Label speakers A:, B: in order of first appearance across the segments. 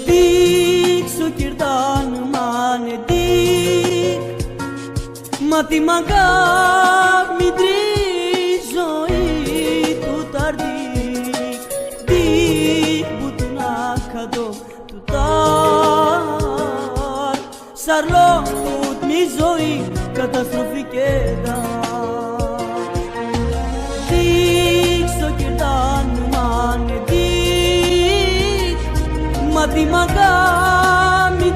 A: Δείξω κυρτάν μάνε δείξ. Μα τη μαγκάμι ζωή του ταρδίκ. Δείξ που του να καδώ του τάρ. Σαρλό τούτ μη ζωή καταστροφή και δάρ. Δείξω κυρτάν μάνε δείξ. Μα τη μαγκάμι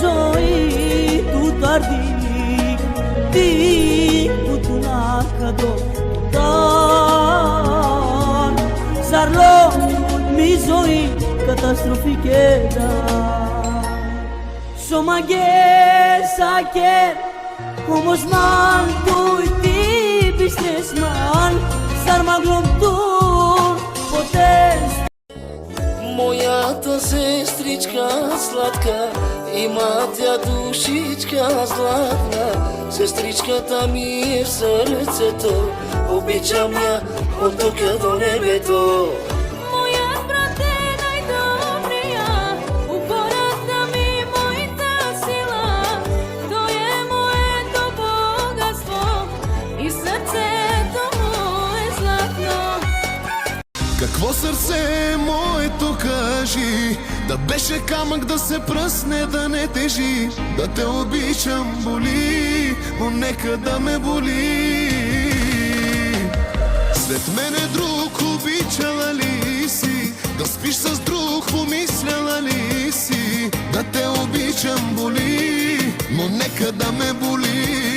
A: ζωή του ταρδίκ. Δείξ που του να καδώ του τάρ. Σαρλό μη ζωή καταστροφή και δάρ. Σωμαγές ακέρ όμως μαν του τι πίστες μαν. Σαρμαγλωμτούν ποτέ.
B: Моята сестричка сладка, има тя душичка златна. Сестричката ми е в сърцето, обичам я от тук до небето.
C: Моят брат е най-добрия, упората ми, моята сила. Той е моето богатство и сърцето му е златно.
D: Какво сърце моето кажи, да беше камък да се пръсне, да не тежи. Да те обичам боли, но нека да ме боли. След мене друг обичала ли си, да спиш с друг помисляла ли си. Да те обичам боли, но нека да ме боли.